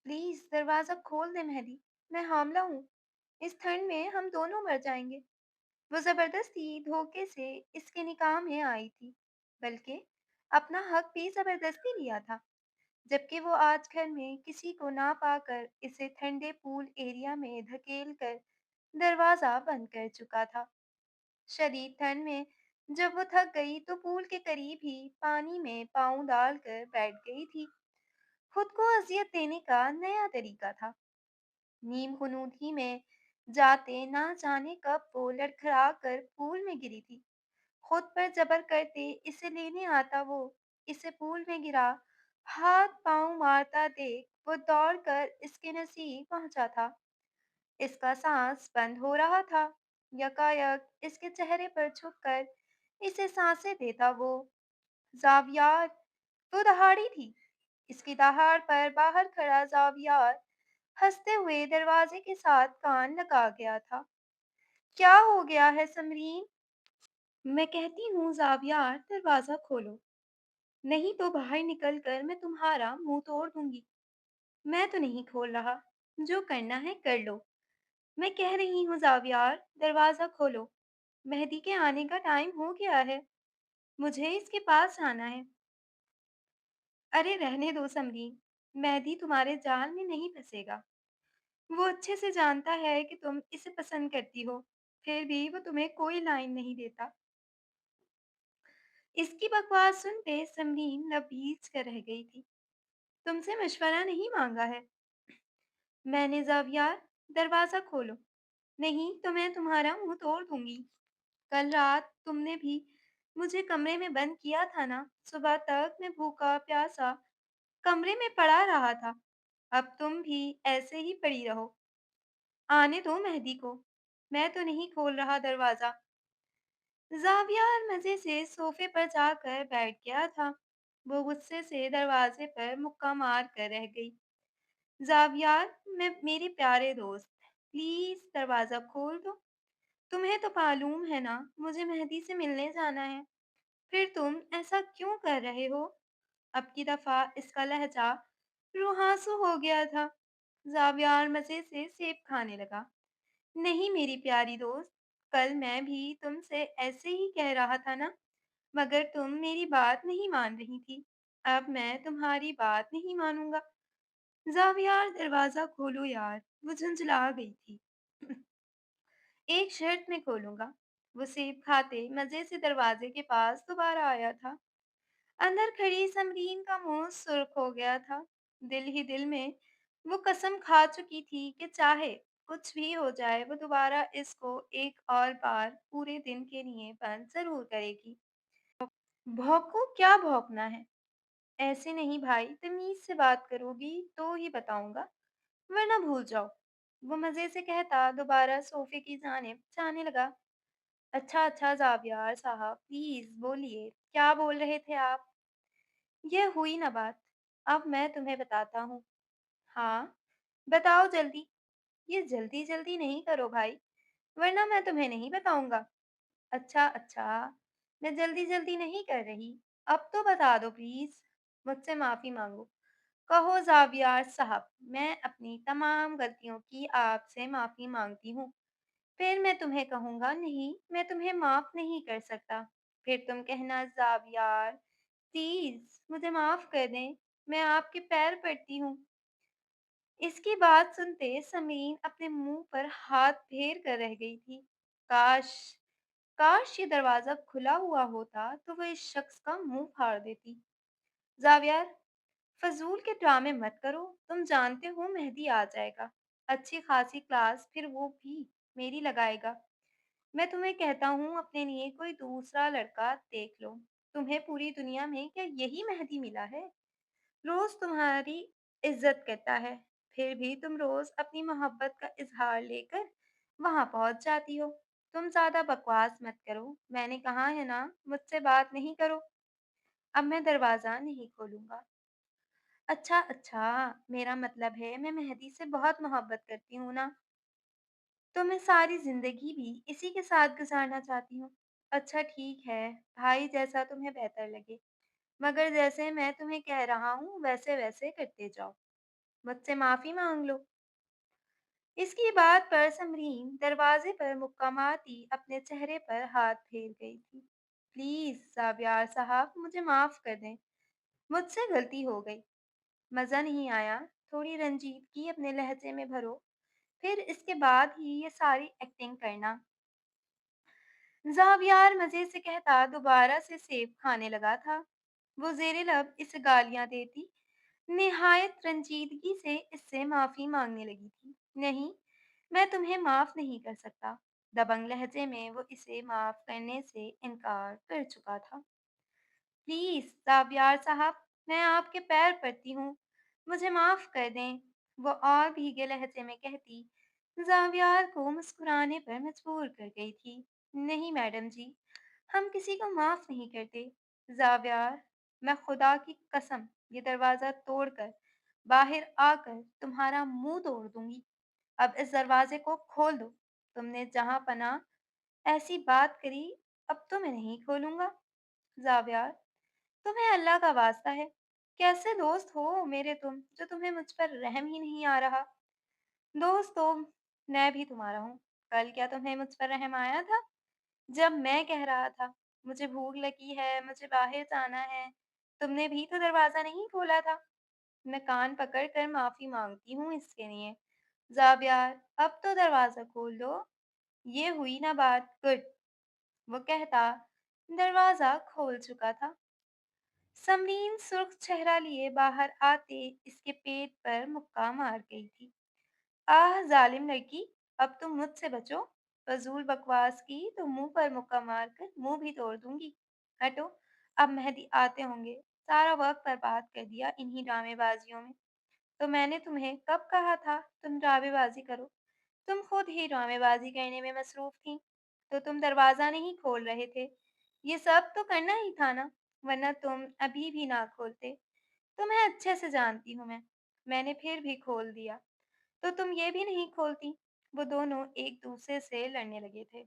Please दरवाजा खोल दे मेहदी। मैं हामला हूँ। इस ठंड में हम दोनों मर जाएंगे। वो जबरदस्ती धोखे से इसके निकाह में आई थी, बल्कि अपना हक भी जबरदस्ती लिया था। जबकि वो आज घर में किसी को ना पाकर इसे ठंडे पूल एरिया में धकेल कर दरवाजा बंद कर चुका था। शदीद ठंड में जब वो थक गई तो पूल के करीब ही पानी में पाँव डालकर बैठ गई थी। खुद को अजियत देने का नया तरीका था। नीम खुनूदी में जाते ना जाने कब वो लड़खड़ा कर पूल में गिरी थी। खुद पर जबर करते इसे लेने आता वो इसे पूल में गिरा हाथ पांव मारता देख वो दौड़कर इसके नजदीक पहुंचा था। इसका सांस बंद हो रहा था। यकायक इसके चेहरे पर झुककर इसे सांसें देता वो। जावियार। वो दहाड़ी थी। इसकी दहाड़ पर बाहर खड़ा जावियार हंसते हुए दरवाजे के साथ कान लगा गया था। क्या हो गया है समरीन? मैं कहती हूँ जावियार दरवाजा खोलो, नहीं तो बाहर निकल कर मैं तुम्हारा मुंह तोड़ दूंगी। मैं तो नहीं खोल रहा। जो करना है कर लो। मैं कह रही हूँ जावियार दरवाजा खोलो। मेहदी के आने का टाइम हो गया है। मुझे इसके पास जाना है। अरे रहने दो समरीन। मेहदी तुम्हारे जाल में नहीं फंसेगा। वो अच्छे से जानता है कि तुम इसे पसंद करती हो, फिर भी वो तुम्हें कोई लाइन नहीं देता। इसकी बकवास सुनते समरीन लबीज कर रह गई थी। तुमसे मशवरा नहीं मांगा है मैंने जावियार। दरवाजा खोलो, नहीं तो मैं तुम्हारा मुंह तोड़ दूंगी। कल रात तुमने भी मुझे कमरे में बंद किया था ना। सुबह तक मैं भूखा प्यासा कमरे में पड़ा रहा था। अब तुम भी ऐसे ही पड़ी रहो। आने दो मेहदी को। मैं तो नहीं खोल रहा दरवाजा। जावियार मजे से सोफे पर जाकर बैठ गया था। वो गुस्से से दरवाजे पर मुक्का मार कर रह गई। जावियार, मैं मेरे प्यारे दोस्त, प्लीज दरवाजा खोल दो। तुम्हें तो मालूम है ना मुझे मेहदी से मिलने जाना है। फिर तुम ऐसा क्यों कर रहे हो? अब की दफा इसका लहजा रुहासु हो गया था। जावियार मजे से सेब खाने लगा। नहीं मेरी प्यारी दोस्त, कल मैं भी तुमसे ऐसे ही कह रहा था ना, मगर तुम मेरी बात नहीं मान रही थी। अब मैं तुम्हारी बात नहीं मानूंगा। जावियार दरवाजा खोलो यार। वो झुंझला गई थी। एक शर्त में खोलूंगा। वो सेब खाते मजे से दरवाजे के पास दोबारा आया था। अंदर खड़ी समरीन का मुंह सुर्ख हो गया था। दिल ही दिल में वो कसम खा चुकी थी कि चाहे कुछ भी हो जाए वो दोबारा इसको एक और बार पूरे दिन के लिए बंद जरूर करेगी। भौंको क्या भौंकना है? ऐसे नहीं भाई, तमीज से बात करोगी तो ही बताऊंगा, वरना भूल जाओ। वो मजे से कहता दोबारा सोफे की जानिब जाने लगा। अच्छा अच्छा जावियार साहब, प्लीज बोलिए, क्या बोल रहे थे आप? यह हुई ना बात। अब मैं तुम्हें बताता हूँ। हाँ, बताओ जल्दी। ये जल्दी जल्दी नहीं करो भाई, वरना मैं तुम्हें नहीं बताऊंगा। अच्छा अच्छा, मैं जल्दी जल्दी नहीं कर रही। अब तो बता दो प्लीज। मुझसे माफी मांगो। कहो जावियार साहब, मैं अपनी तमाम गलतियों की आपसे माफी मांगती हूँ। फिर मैं तुम्हें कहूंगा नहीं, मैं तुम्हें माफ नहीं कर सकता। फिर तुम कहना जावियार प्लीज मुझे माफ कर दें, मैं आपके पैर पड़ती हूँ। इसकी बात सुनते समीन अपने मुंह पर हाथ फेर कर रह गई थी। काश, काश ये दरवाजा खुला हुआ होता तो वह इस शख्स का मुंह फाड़ देती। जावियार, फजूल के ड्रामे मत करो। तुम जानते हो मेहदी आ जाएगा। अच्छी खासी क्लास फिर वो भी मेरी लगाएगा। मैं तुम्हें कहता हूँ अपने लिए कोई दूसरा लड़का देख लो। तुम्हें पूरी दुनिया में क्या यही मेहदी मिला है? रोज तुम्हारी इज्जत करता है, फिर भी तुम रोज अपनी मोहब्बत का इजहार लेकर वहां पहुंच जाती हो। तुम ज्यादा बकवास मत करो। मैंने कहा है ना, मुझसे बात नहीं करो। अब मैं दरवाजा नहीं खोलूंगा। अच्छा अच्छा, मेरा मतलब है मैं मेहदी से बहुत मोहब्बत करती हूँ ना, तो मैं सारी जिंदगी भी इसी के साथ गुजारना चाहती हूँ। अच्छा ठीक है भाई, जैसा तुम्हें बेहतर लगे, मगर जैसे मैं तुम्हें कह रहा हूँ वैसे वैसे करते जाओ। मुझसे माफ़ी माँग लो। इसकी बात पर समरीन दरवाजे पर मुक्का मारती अपने चेहरे पर हाथ फेर गई थी। प्लीज साबियार साहब, मुझे माफ कर दें। मुझसे गलती हो गई। मजा नहीं आया। थोड़ी रंजीदगी अपने लहजे में भरो, फिर इसके बाद ही ये सारी एक्टिंग करना। जावियार मजे से कहता दोबारा से सेब खाने लगा था। वो जेरे लब इसे गालियां देती निहायत रंजीदगी से इससे माफी मांगने लगी थी। नहीं, मैं तुम्हें माफ नहीं कर सकता। दबंग लहजे में वो इसे माफ करने से इनकार कर चुका था। प्लीज साबियार साहब, मैं आपके पैर पड़ती हूँ, मुझे माफ कर दें। वो और भीगे लहजे में कहती जावियार को मुस्कुराने पर मजबूर कर गई थी। नहीं मैडम जी, हम किसी को माफ नहीं करते। जावियार, मैं खुदा की कसम ये दरवाजा तोड़कर बाहर आकर तुम्हारा मुंह तोड़ दूंगी। अब इस दरवाजे को खोल दो। तुमने जहां पना ऐसी बात करी, अब तो मैं नहीं खोलूंगा। जावियार, तुम्हें अल्लाह का वास्ता है, कैसे दोस्त हो मेरे तुम, जो तुम्हें मुझ पर रहम ही नहीं आ रहा। दोस्त तो मैं भी तुम्हारा हूँ। कल क्या तुम्हें मुझ पर रहम आया था जब मैं कह रहा था मुझे भूख लगी है, मुझे बाहर जाना है? तुमने भी तो दरवाजा नहीं खोला था। मैं कान पकड़ कर माफी मांगती हूँ इसके लिए। जाबियार, अब तो दरवाजा खोल दो। ये हुई ना बात। गुड। वो कहता दरवाजा खोल चुका था। समरीन सुर्ख चेहरा लिए बाहर आते इसके पेट पर मुक्का मार गई थी। आह जालिम लड़की, अब तुम मुझसे बचो। फजूल बकवास की तो मुंह पर मुक्का मारकर मुंह भी तोड़ दूंगी। हटो, अब मेहदी आते होंगे। सारा वक्त बर्बाद कर दिया इन्हीं ड्रामेबाजियों में। तो मैंने तुम्हें कब कहा था तुम ड्रामेबाजी करो? तुम खुद ही ड्रामेबाजी करने में मसरूफ थी, तो तुम दरवाजा नहीं खोल रहे थे। ये सब तो करना ही था ना, वरना तुम अभी भी ना खोलते। तुम्हें अच्छे से जानती हूँ मैं। मैंने फिर भी खोल दिया, तो तुम ये भी नहीं खोलती। वो दोनों एक दूसरे से लड़ने लगे थे।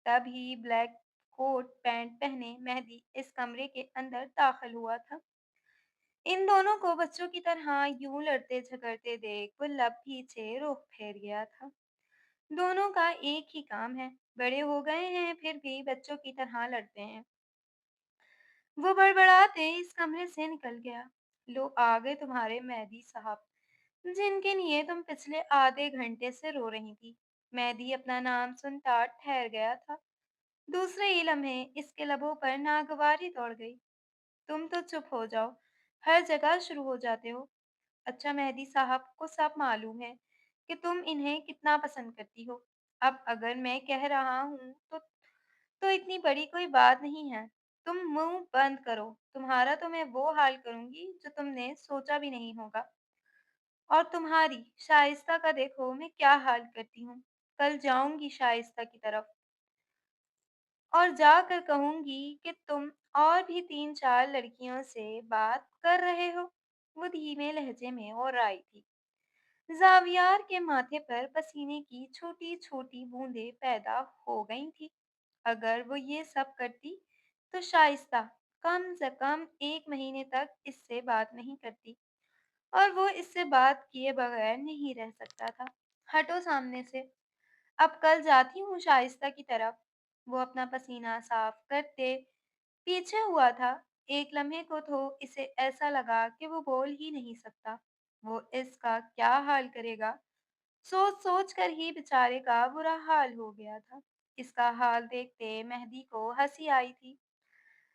तभी ब्लैक कोट पैंट पहने मेहदी इस कमरे के अंदर दाखिल हुआ था। इन दोनों को बच्चों की तरह यूं लड़ते झगड़ते देख वो लब पीछे रुख फेर गया था। दोनों का एक ही काम है, बड़े हो गए हैं फिर भी बच्चों की तरह लड़ते हैं। वो बड़बड़ाते इस कमरे से निकल गया। लो आ गए तुम्हारे मेहदी साहब, जिनके लिए तुम पिछले आधे घंटे से रो रही थी। मेहदी अपना नाम सुनता ठहर गया था। दूसरे ही लम्हे इसके लबों पर नागवारी दौड़ गई। तुम तो चुप हो जाओ, हर जगह शुरू हो जाते हो। अच्छा मेहदी साहब को सब मालूम है कि तुम इन्हें कितना पसंद करती हो। अब अगर मैं कह रहा हूँ तो इतनी बड़ी कोई बात नहीं है। तुम मुंह बंद करो, तुम्हारा तो मैं वो हाल करूंगी जो तुमने सोचा भी नहीं होगा। और तुम्हारी शाइस्ता का देखो मैं क्या हाल करती हूँ। कल जाऊंगी शाइस्ता की तरफ और जाकर कहूंगी कि तुम और भी 3-4 लड़कियों से बात कर रहे हो। वो धीमे लहजे में और आई थी। जावियार के माथे पर पसीने की छोटी छोटी बूंदें पैदा हो गई थी। अगर वो ये सब करती तो शाइस्ता कम से कम 1 महीने तक इससे बात नहीं करती, और वो इससे बात किए बगैर नहीं रह सकता था। हटो सामने से। अब कल जाती हूँ शाइस्ता की तरफ। वो अपना पसीना साफ करते पीछे हुआ था। एक लम्हे को तो इसे ऐसा लगा कि वो बोल ही नहीं सकता। वो इसका क्या हाल करेगा? सोच सोच कर ही बेचारे का बुरा हाल हो गया था। इसका हाल देखते मेहदी को हंसी आई थी।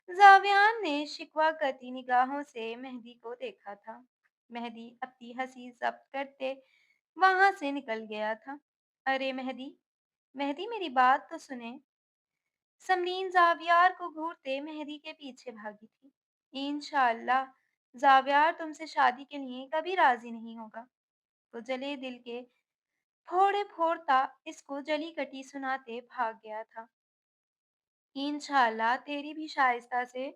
जावियान ने शिकवा करती निगाहों से मेहदी को देखा था। मेहदी अपनी हंसी जब्त करते वहां से निकल गया था। अरे मेहदी, मेहदी मेरी बात तो सुने। समरीन जावियार को घूरते मेहदी के पीछे भागी थी। इंशाअल्लाह जावियार तुमसे शादी के लिए कभी राजी नहीं होगा। वो जले दिल के फोड़े फोड़ता इसको जली कटी सुनाते भाग गया था। इंशाअल्लाह तेरी भी शाइस्ता से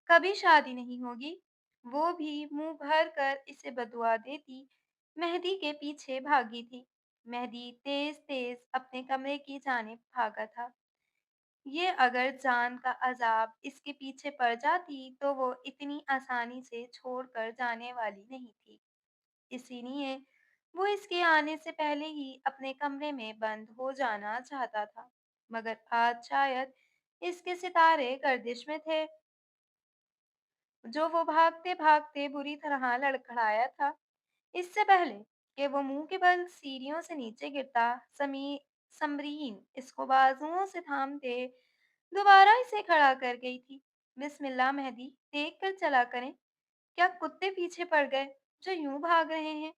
कभी शादी नहीं होगी। वो भी मुंह भर कर इसे बदुआ देती मेहदी के पीछे भागी थी। मेहदी तेज तेज अपने कमरे की जानिब भागा था। ये अगर जान का अजाब इसके पीछे पड़ जाती तो वो इतनी आसानी से छोड़कर जाने वाली नहीं थी। اسی لیے وہ اس کے آنے سے پہلے ہی اپنے کمرے میں بند ہو جانا چاہتا تھا، مگر آج شاید اس کے ستارے گردش میں تھے، جو وہ بھاگتے بھاگتے بری طرح لڑکھڑایا تھا۔ اس سے پہلے کہ وہ منہ کے بل سیڑھیوں سے نیچے گرتا، سمرین اس کو بازوؤں سے تھامتے دوبارہ اسے کھڑا کر گئی تھی۔ بسم اللہ مہدی، دیکھ کر چلا کریں، کیا کتے پیچھے پڑ گئے جو یوں بھاگ رہے ہیں؟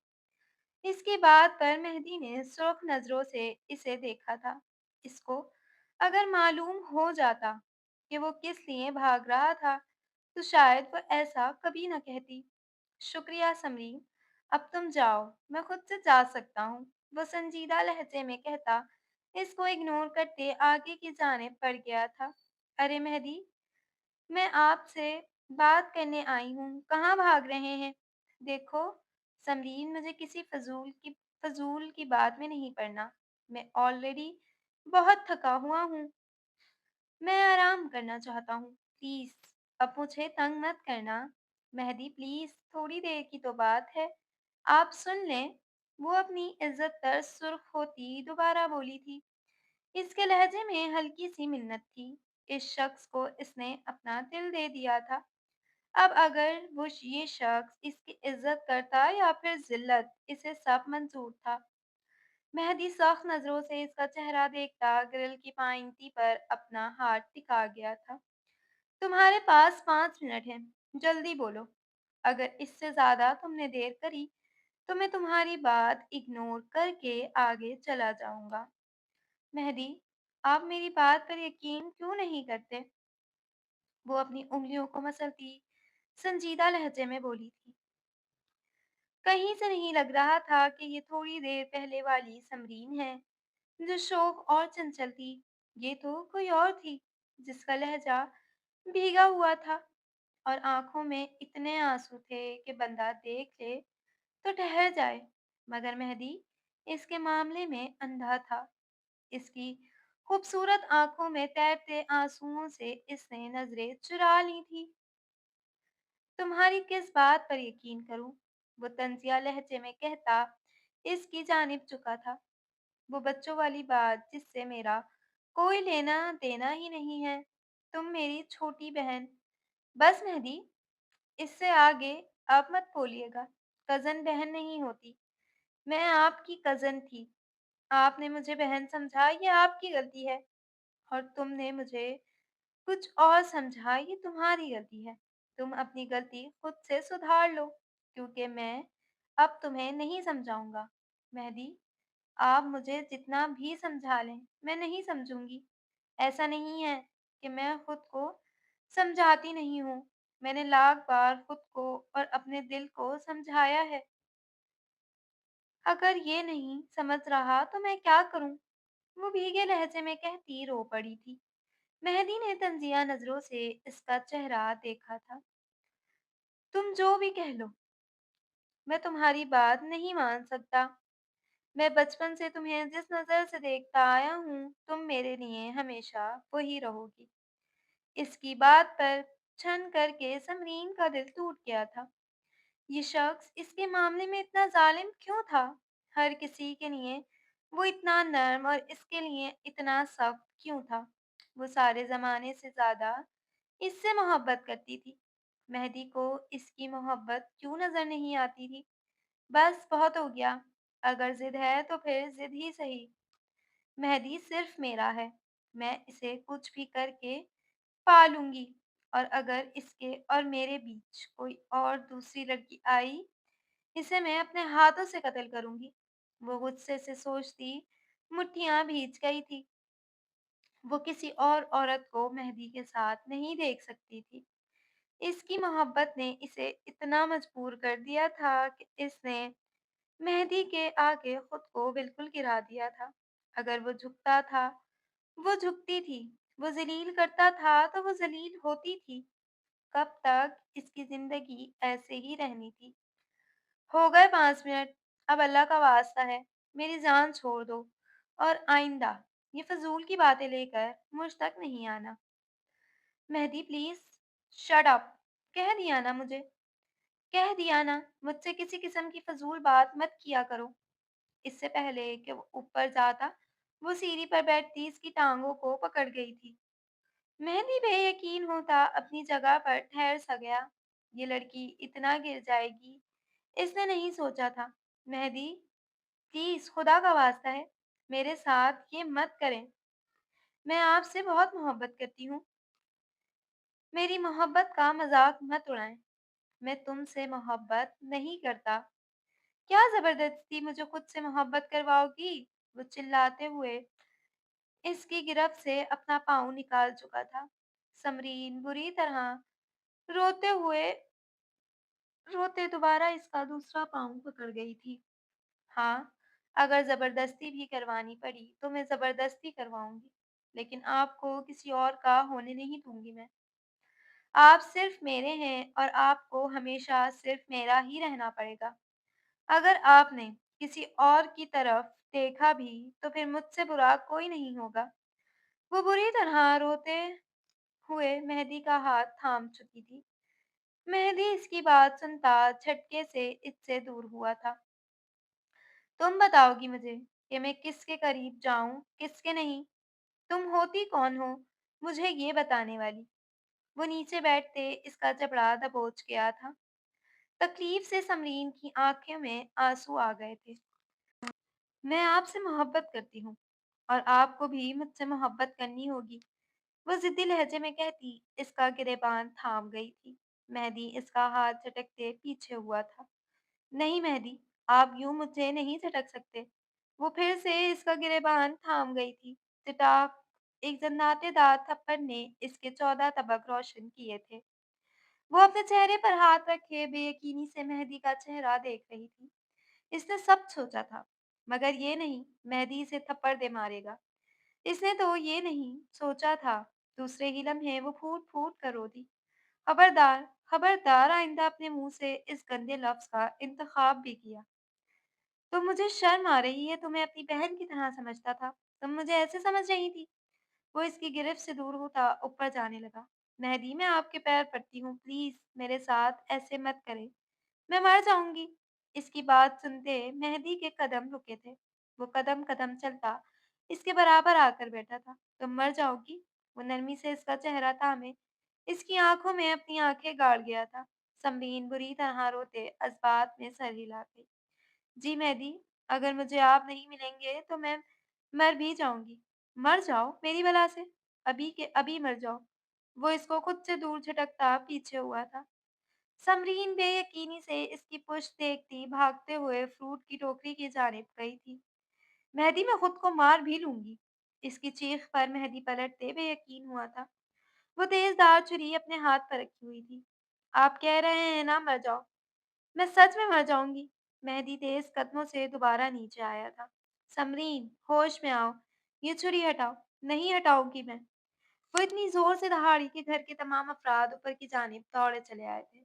اس کی بات پر مہدی نے سرخ نظروں سے اسے دیکھا تھا۔ اس کو اگر معلوم ہو جاتا کہ وہ کس لیے بھاگ رہا تھا تو شاید وہ ایسا کبھی نہ کہتی۔ شکریہ سمرین، اب تم جاؤ، میں خود سے جا سکتا ہوں، وہ سنجیدہ لہجے میں کہتا اس کو اگنور کرتے آگے کی جانب بڑھ گیا تھا۔ ارے مہدی، میں آپ سے بات کرنے آئی ہوں، کہاں بھاگ رہے ہیں؟ دیکھو سمرین، مجھے کسی فضول کی بات میں نہیں پڑنا، میں آلریڈی بہت تھکا ہوا ہوں، میں آرام کرنا چاہتا ہوں، پلیز اب مجھے تنگ مت کرنا۔ مہدی پلیز، تھوڑی دیر کی تو بات ہے، آپ سن لیں، وہ اپنی عزت پر سرخ ہوتی دوبارہ بولی تھی۔ اس کے لہجے میں ہلکی سی منت تھی، اس شخص کو اس نے اپنا دل دے دیا تھا، اب اگر وہ یہ شخص اس کی عزت کرتا یا پھر ذلت، اسے سب منظور تھا۔ مہدی سخت نظروں سے اس کا چہرہ دیکھتا گرل کی پائنتی پر اپنا ہاتھ ٹکا گیا تھا۔ تمہارے پاس 5 منٹ ہیں، جلدی بولو، اگر اس سے زیادہ تم نے دیر کری تو میں تمہاری بات اگنور کر کے آگے چلا جاؤں گا۔ مہدی، آپ میری بات پر یقین کیوں نہیں کرتے؟ وہ اپنی انگلیوں کو مسلتی سنجیدہ لہجے میں بولی تھی۔ کہیں سے نہیں لگ رہا تھا کہ یہ تھوڑی دیر پہلے والی سمرین ہے جو شوق اور چنچل تھی، یہ تو کوئی اور تھی جس کا لہجہ بھیگا ہوا تھا اور آنکھوں میں اتنے آنسو تھے کہ بندہ دیکھ لے تو ٹھہر جائے، مگر مہدی اس کے معاملے میں اندھا تھا۔ اس کی خوبصورت آنکھوں میں تیرتے آنسوؤں سے اس نے نظریں چرا لی تھی۔ تمہاری کس بات پر یقین کروں؟ وہ طنزیہ لہجے میں کہتا اس کی جانب چکا تھا۔ وہ بچوں والی بات جس سے میرا کوئی لینا دینا ہی نہیں ہے، تم میری چھوٹی بہن۔ بس مہدی، اس سے آگے آپ مت بولیے گا، کزن بہن نہیں ہوتی، میں آپ کی کزن تھی، آپ نے مجھے بہن سمجھا، یہ آپ کی غلطی ہے، اور تم نے مجھے کچھ اور سمجھا، یہ تمہاری غلطی ہے، تم اپنی غلطی خود سے سدھار لو، کیونکہ میں اب تمہیں نہیں سمجھاؤں گا۔ مہدی، آپ مجھے جتنا بھی سمجھا لیں میں نہیں سمجھوں گی، ایسا نہیں ہے کہ میں خود کو سمجھاتی نہیں ہوں، میں نے لاکھ بار خود کو اور اپنے دل کو سمجھایا ہے، اگر یہ نہیں سمجھ رہا تو میں کیا کروں؟ وہ بھیگے لہجے میں کہتی رو پڑی تھی۔ مہدی نے تنزیہ نظروں سے اس کا چہرہ دیکھا تھا۔ تم جو بھی کہہ لو، میں تمہاری بات نہیں مان سکتا، میں بچپن سے تمہیں جس نظر سے دیکھتا آیا ہوں تم میرے لیے ہمیشہ وہی رہو گی۔ اس کی بات پر چھن کر کے سمرین کا دل ٹوٹ گیا تھا۔ یہ شخص اس کے معاملے میں اتنا ظالم کیوں تھا؟ ہر کسی کے لیے وہ اتنا نرم اور اس کے لیے اتنا سخت کیوں تھا؟ وہ سارے زمانے سے زیادہ اس سے محبت کرتی تھی، مہدی کو اس کی محبت کیوں نظر نہیں آتی تھی؟ بس بہت ہو گیا، اگر ضد ہے تو پھر ضد ہی صحیح، مہدی صرف میرا ہے، میں اسے کچھ بھی کر کے پالوں گی، اور اگر اس کے اور میرے بیچ کوئی اور دوسری لڑکی آئی اسے میں اپنے ہاتھوں سے قتل کروں گی۔ وہ غصے سے سوچتی مٹھیاں بھیج گئی تھی، وہ کسی اور عورت کو مہدی کے ساتھ نہیں دیکھ سکتی تھی، اس کی محبت نے اسے اتنا مجبور کر دیا تھا کہ اس نے مہدی کے آگے خود کو بالکل گرا دیا تھا، اگر وہ جھکتا تھا وہ جھکتی تھی، وہ ذلیل کرتا تھا تو وہ ذلیل ہوتی تھی، کب تک اس کی زندگی ایسے ہی رہنی تھی؟ ہو گئے 5 منٹ، اب اللہ کا واسطہ ہے میری جان چھوڑ دو، اور آئندہ یہ فضول کی باتیں لے کر مجھ تک نہیں آنا۔ مہدی پلیز، شٹ اپ، کہہ دیا نا مجھے، कह दिया ना, मुझसे किसी किस्म की फ़ज़ूल बात मत किया करो। इससे पहले कि वो ऊपर जाता, वो सीढ़ी पर बैठती इसकी टाँगों को पकड़ गई थी। मेहदी बेयकीन होता अपनी जगह पर ठहर सा गया। ये लड़की इतना गिर जाएगी, इसने नहीं सोचा था। मेहदी, प्लीज़ खुदा का वास्ता है, मेरे साथ ये मत करें। मैं आपसे बहुत मोहब्बत करती हूँ। मेरी मोहब्बत का मज़ाक मत उड़ाएँ। मैं तुमसे मोहब्बत नहीं करता। क्या ज़बरदस्ती मुझे खुद से मोहब्बत करवाओगी? वो चिल्लाते हुए इसकी गिरफ्त से अपना पाँव निकाल चुका था। समरीन बुरी तरह रोते हुए रोते दोबारा इसका दूसरा पाँव पकड़ गई थी। हाँ, अगर ज़बरदस्ती भी करवानी पड़ी तो मैं ज़बरदस्ती करवाऊँगी, लेकिन आपको किसी और का होने नहीं दूँगी मैं। आप सिर्फ़ मेरे हैं और आपको हमेशा सिर्फ़ मेरा ही रहना पड़ेगा। अगर आपने किसी और की तरफ देखा भी तो फिर मुझसे बुरा कोई नहीं होगा। वो बुरी तरह रोते हुए मेहदी का हाथ थाम चुकी थी। मेहदी इसकी बात सुनता झटके से इससे दूर हुआ था। तुम बताओगी मुझे कि मैं किसके करीब जाऊं, किसके नहीं? तुम होती कौन हो मुझे ये बताने वाली? वो नीचे बैठते इसका जबड़ा दबोच गया था। तकलीफ से समरीन की आंखों में आंसू आ गए थे। मैं आपसे मोहब्बत करती हूँ और आपको भी मुझसे मोहब्बत करनी होगी। वो ज़िद्दी लहजे में कहती इसका गिरेबान थाम गई थी। मेहदी इसका हाथ झटकते पीछे हुआ था। नहीं मेहदी, आप यूं मुझे नहीं झटक सकते। वो फिर से इसका गिरेबान थाम गई थी। चटाक, एक जन्नातेदार थप्पड़ ने इसके 14 तबक रोशन किए थे। वो अपने चेहरे पर हाथ रखे बेयकीनी से मेहदी का चेहरा देख रही थी। इसने सब सोचा था, मगर ये नहीं मेहदी इसे थप्पड़ दे मारेगा। इसने तो ये नहीं सोचा था। दूसरे ही लम्हे वो फूट-फूट कर रो दी। खबरदार, खबरदार आइंदा अपने मुँह से इस गंदे लफ्ज़ का इंतखाब भी किया। तो मुझे शर्म आ रही है, तुम्हें अपनी बहन की तरह समझता था। तुम मुझे ऐसे समझ रही थी। वो इसकी गिरफ्त से दूर होता ऊपर जाने लगा। मेहदी, मैं आपके पैर पड़ती हूँ, प्लीज़ मेरे साथ ऐसे मत करें। मैं मर जाऊँगी। इसकी बात सुनते मेहदी के कदम रुके थे। वो कदम-कदम चलता इसके बराबर आकर बैठा था। तुम मर जाओगी? वो नरमी से इसका चेहरा थामे इसकी आँखों में अपनी आँखें गाड़ गया था। समरीन बुरी तरह रोते जज़्बात में सर हिला गई। जी मेहदी, अगर मुझे आप नहीं मिलेंगे तो मैं मर भी जाऊँगी। मर जाओ मेरी बला से, अभी के अभी मर जाओ। वो इसको खुद से दूर झटकता पीछे हुआ था। समरीन बेयकीनी से इसकी पुश्त देखती भागते हुए फ्रूट की टोकरी की जानिब गई थी। मेहदी, मैं खुद को मार भी लूंगी। इसकी चीख पर मेहदी पलटते बेयकीन हुआ था। वो तेजधार छुरी अपने हाथ पर रखी हुई थी। आप कह रहे हैं ना मर जाओ। मैं सच में मर जाऊंगी। मेहदी तेज कदमों से दोबारा नीचे आया था। समरीन, होश में आओ। ये छुरी हटाओ। नहीं हटाऊंगी मैं। वो इतनी जोर से दहाड़ी कि घर के तमाम अफराद ऊपर की जानिब दौड़े चले आए थे।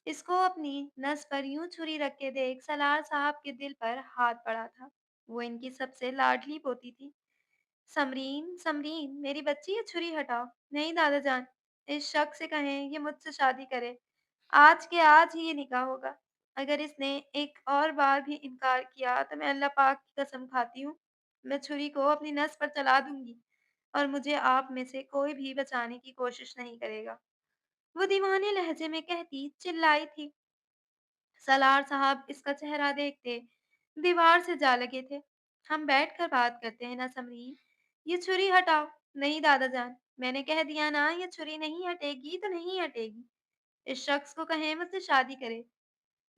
इसको अपनी नस पर यूं छुरी रख के देख सलार साहब के दिल पर हाथ पड़ा था। वो इनकी सबसे लाडली पोती थी। समरीन, समरीन, मेरी बच्ची, ये छुरी हटाओ। नहीं दादा जान, इस शख्स से कहें ये मुझसे शादी करे। आज के आज ही ये निकाह होगा। अगर इसने एक और बार भी इनकार किया तो मैं अल्लाह पाक की कसम खाती हूँ, मैं छुरी को अपनी नस पर चला दूंगी और मुझे आप में से कोई भी बचाने की कोशिश नहीं करेगा। वो दीवाने लहजे में कहती चिल्लाई थी। सलार साहब इसका चेहरा देखते दीवार से जा लगे थे। हम बैठकर बात करते हैं ना समरीन। ये छुरी हटाओ। नहीं दादा जान, मैंने कह दिया ना, ये छुरी नहीं हटेगी तो नहीं हटेगी। इस शख्स को कहें मुझसे शादी करे।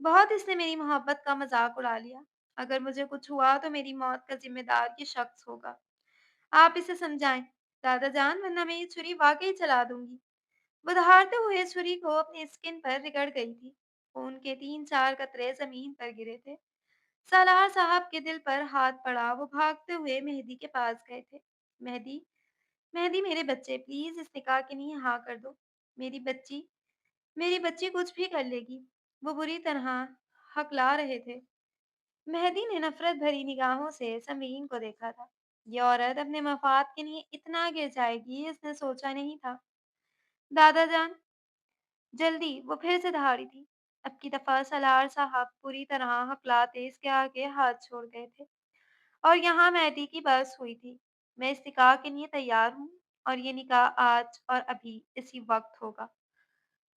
बहुत इसने मेरी मोहब्बत का मजाक उड़ा लिया। अगर मुझे कुछ हुआ तो मेरी मौत का जिम्मेदार ये शख्स होगा। आप इसे समझाएं दादा जान, वरना मैं ये छुरी वाकई चला दूंगी। वो दहाड़ते हुए छुरी को अपनी स्किन पर रगड़ गई थी। खून के 3-4 कतरे जमीन पर गिरे थे। सालार साहब के दिल पर हाथ पड़ा। वो भागते हुए मेहदी के पास गए थे। मेहदी, मेहदी, मेरे बच्चे, प्लीज इस निकाह के लिए हाँ कर दो। मेरी बच्ची कुछ भी कर लेगी। वो बुरी तरह हकला रहे थे। मेहदी ने नफरत भरी निगाहों से समीन को देखा था। ये औरत अपने मफाद के लिए इतना गिर जाएगी इसने सोचा नहीं था। दादा जान, जल्दी, वो फिर से दहाड़ी थी। अब की दफ़ा सलार साहब पूरी तरह हकलाते इसके आगे हाथ छोड़ गए थे और यहाँ मेहदी की बस हुई थी। मैं इस निकाह के लिए तैयार हूँ और ये निकाह आज और अभी इसी वक़्त होगा।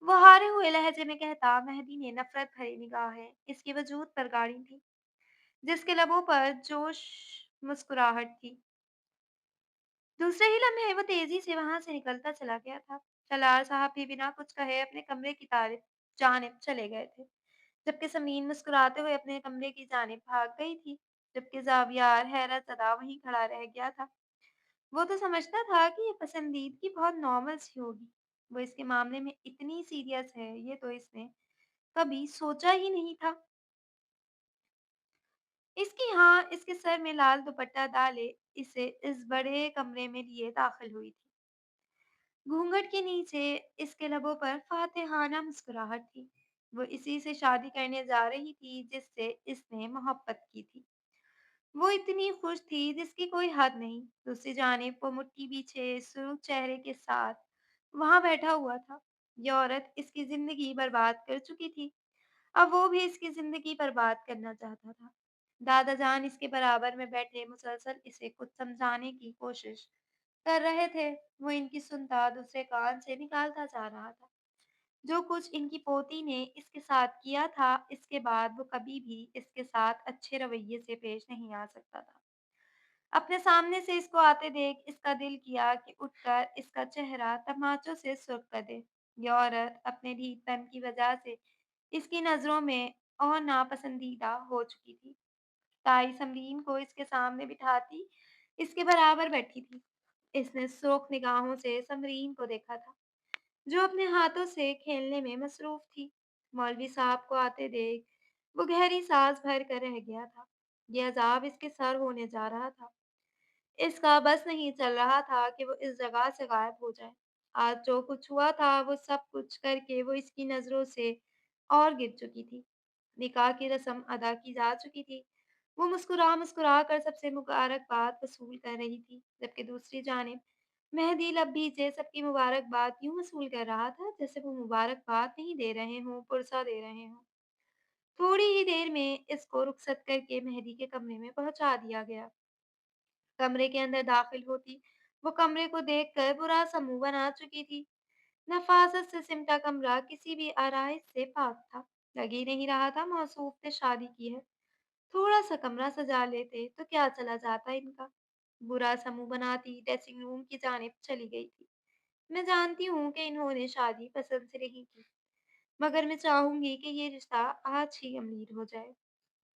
वो हारे हुए लहजे में कहता मेहदी ने नफ़रत भरी निगाहें इसके वजूद पर गाड़ी थी, जिसके लबों पर जोश मुस्कुराहट थी। दूसरे ही लम्हे वो तेज़ी से वहाँ से निकलता चला गया था। सलार साहब भी बिना कुछ कहे अपने कमरे की तारिफ जानिब चले गए थे, जबकि समीन मुस्कुराते हुए अपने कमरे की जानिब भाग गई थी, जबकि ज़ावियार हैरत ज़दा वहीं खड़ा रह गया था। वो तो समझता था कि ये पसंदीदगी बहुत नॉर्मल सी होगी। वो इसके मामले में इतनी सीरियस है, ये तो इसने कभी सोचा ही नहीं था। इसकी हाँ, इसके सर में लाल दुपट्टा डाले इसे इस बड़े कमरे में लिए दाखिल हुई थी। घूंघट के नीचे इसके लबों पर फातिहाना मुस्कुराहट थी। वो इसी से शादी करने जा रही थी जिससे इसने मोहब्बत की थी। वो इतनी खुश थी जिसकी कोई हद नहीं। दूसरी जानिब वो मुट्ठी पीछे सुर्ख चेहरे के साथ वहां बैठा हुआ था। ये औरत इसकी जिंदगी बर्बाद कर चुकी थी। अब वो भी इसकी जिंदगी बर्बाद करना चाहता था। दादा जान इसके बराबर में बैठे मुसलसल इसे कुछ समझाने की कोशिश कर रहे थे। वो इनकी सुनता दूसरे कान से निकालता जा रहा था। जो कुछ इनकी पोती ने इसके साथ किया था, इसके बाद वो कभी भी इसके साथ अच्छे रवैये से पेश नहीं आ सकता था। अपने सामने से इसको आते देख इसका दिल किया कि उठकर इसका चेहरा तमाचों से सुर्ख कर दे। ये औरत अपने ढीठपन की वजह से इसकी नज़रों में और नापसंदीदा हो चुकी थी। ताई समरीन को इसके सामने बिठाती इसके बराबर बैठी थी। इसने सुर्ख निगाहों से समरीन को देखा था, जो अपने हाथों से खेलने में मसरूफ थी। मौलवी साहब को आते देख वो गहरी सांस भर कर रह गया था। यह अजाब इसके सर होने जा रहा था। इसका बस नहीं चल रहा था कि वो इस जगह से गायब हो जाए। आज जो कुछ हुआ था वो सब कुछ करके वो इसकी नज़रों से और गिर चुकी थी। निकाह की रस्म अदा की जा चुकी थी। वो मुस्कुरा कर सबसे मुबारकबाद वसूल कर रही थी, जबकि दूसरी जानिब मेहदी लब भीजे सबकी मुबारकबाद यूं वसूल कर रहा था जैसे वो मुबारकबाद नहीं दे रहे हों, पुरसा दे रहे हों। थोड़ी ही देर में इसको रुखसत करके मेहदी के कमरे में पहुंचा दिया गया। कमरे के अंदर दाखिल होती वो कमरे को देखकर बुरा सा मुंह बना चुकी थी। नफासत से सिमटा कमरा किसी भी आरइश से पाक था। लग ही नहीं रहा था मौसूफ ने शादी की है। थोड़ा सा कमरा सजा लेते तो क्या चला जाता इनका। बुरा सा मुंह बनाती ड्रेसिंग रूम की जानिब चली गई थी। मैं जानती हूँ कि इन्होंने शादी पसंद से नहीं की, मगर मैं चाहूंगी कि ये रिश्ता आज ही अमीर हो जाए।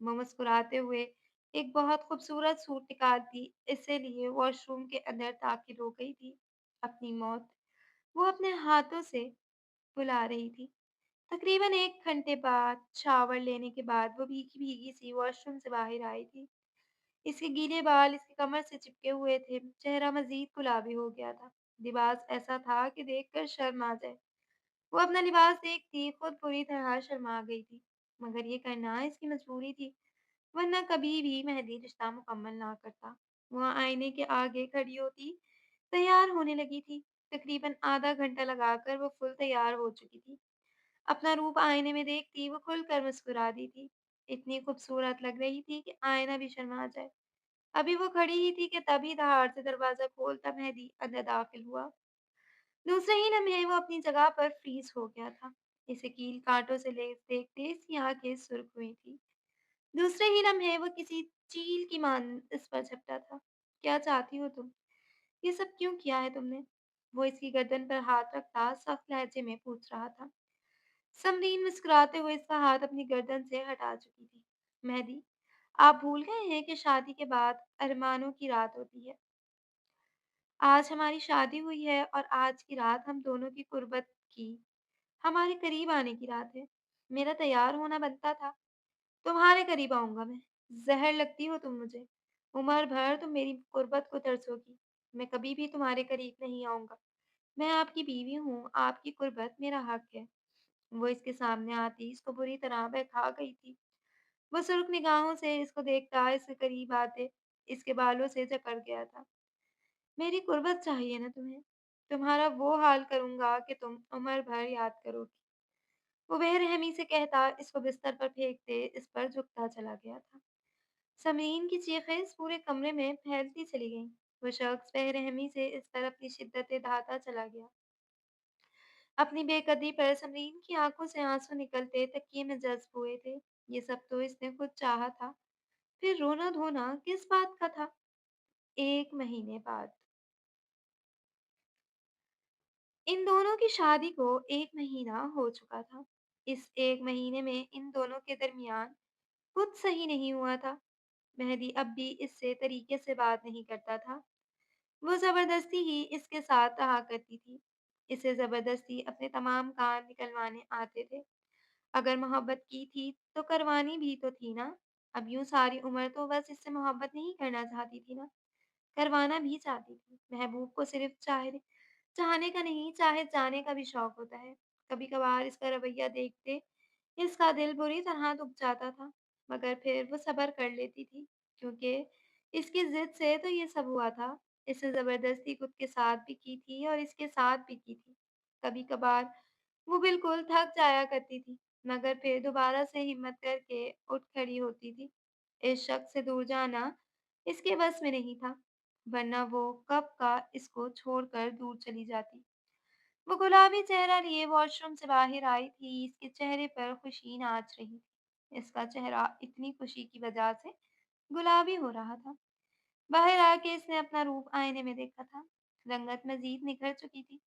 वो मुस्कुराते हुए एक बहुत खूबसूरत सूट निकालती इसे लिए वॉशरूम के अंदर दाखिल हो गई थी। अपनी मौत वो अपने हाथों से बुला रही थी। तकरीबन 1 घंटे बाद शावर लेने के बाद वो भीगी भीगी सी वॉशरूम से बाहर आई थी। इसके गीले बाल इसकी कमर से चिपके हुए थे। चेहरा मजीद गुलाबी हो गया था। लिबास ऐसा था कि देखकर शर्म आ जाए। वो अपना लिबास देखती खुद पूरी तरह शर्मा गई थी, मगर ये करना इसकी मजबूरी थी, वरना कभी भी मेहदी रिश्ता मुकम्मल ना करता। वह आईने के आगे खड़ी होती तैयार होने लगी थी। तकरीबन आधा घंटा लगाकर वो फुल तैयार हो चुकी थी। अपना रूप आईने में देखती वो खुलकर मुस्कुरा दी थी। इतनी खूबसूरत लग रही थी कि आईना भी शर्मा जाए। अभी वो खड़ी ही थी कि तभी धार से दरवाजा खोलता मेहदी अंदर दाखिल हुआ। दूसरे ही लम्हे वो अपनी जगह पर फ्रीज हो गया था। इसे कील कांटों से लेस देखते इसकी आंखें सुर्ख हुई थी। दूसरे ही लम्हे वो किसी चील की मान इस पर झपटा था। क्या चाहती हो तुम? ये सब क्यों किया है तुमने? वो इसकी गर्दन पर हाथ रखता सख्त लहजे में पूछ रहा था। समरीन मुस्कुराते हुए इसका हाथ अपनी गर्दन से हटा चुकी थी। मेहदी, आप भूल गए हैं कि शादी के बाद अरमानों की रात होती है। आज हमारी शादी हुई है और आज की रात हम दोनों की कुर्बत की, हमारे करीब आने की रात है। मेरा तैयार होना बनता था। तुम्हारे करीब आऊँगा मैं। ज़हर लगती हो तुम मुझे। उम्र भर तुम मेरी कुर्बत को तरसोगी। मैं कभी भी तुम्हारे करीब नहीं आऊँगा। मैं आपकी बीवी हूँ, आपकी कुर्बत मेरा हक है। वो इसके सामने आती इसको बुरी तरह बहका गई थी। वो सुर्ख निगाहों से इसको देखता इसके करीब आते इसके बालों से जकड़ गया था। मेरी कुर्बत चाहिए ना तुम्हें? तुम्हारा वो हाल करूँगा कि तुम उम्र भर याद करोगी। वो बेरहमी से कहता इस को बिस्तर पर फेंकते इस पर झुकता चला गया था। समीन की चीखें इस पूरे कमरे में फैलती चली गईं। वो शख्स बेरहमी से इस पर अपनी शिद्दतें ढाता चला गया। अपनी बेकदरी पर समीन की आंखों से आंसू निकलते तकिए में जज्ब हुए थे। ये सब तो इसने खुद चाहा था। फिर रोना धोना किस बात का था? 1 महीने बाद इन दोनों की शादी को 1 महीना हो चुका था। इस 1 महीने में इन दोनों के दरमियान कुछ सही नहीं हुआ था। मेहदी अब भी इससे तरीके से बात नहीं करता था। वो ज़बरदस्ती ही इसके साथ रहा करती थी। इसे ज़बरदस्ती अपने तमाम कान निकलवाने आते थे। अगर मोहब्बत की थी तो करवानी भी तो थी ना। अब यूँ सारी उम्र तो बस इससे मोहब्बत नहीं करना चाहती थी ना, करवाना भी चाहती थी। महबूब को सिर्फ चाहने का नहीं, चाहे जाने का भी शौक होता है। कभी-कभार इसका रवैया देखते इसका दिल बुरी तरह दुख जाता था, मगर फिर वो सब्र कर लेती थी, क्योंकि इसकी ज़िद से तो ये सब हुआ था। इसे ज़बरदस्ती खुद के साथ भी की थी और इसके साथ भी की थी। कभी-कभार वो बिल्कुल थक जाया करती थी, मगर फिर दोबारा से हिम्मत करके उठ खड़ी होती थी। इस शख्स से दूर जाना इसके बस में नहीं था, वरना वो कब का इसको छोड़कर दूर चली जाती। वो गुलाबी चेहरा लिए वॉशरूम से बाहर आई थी, इसके चेहरे पर खुशी नाच रही थी। इसका चेहरा इतनी खुशी की वजह से गुलाबी हो रहा था। बाहर आके इसने अपना रूप आईने में देखा था। रंगत मज़ीद निखर चुकी थी।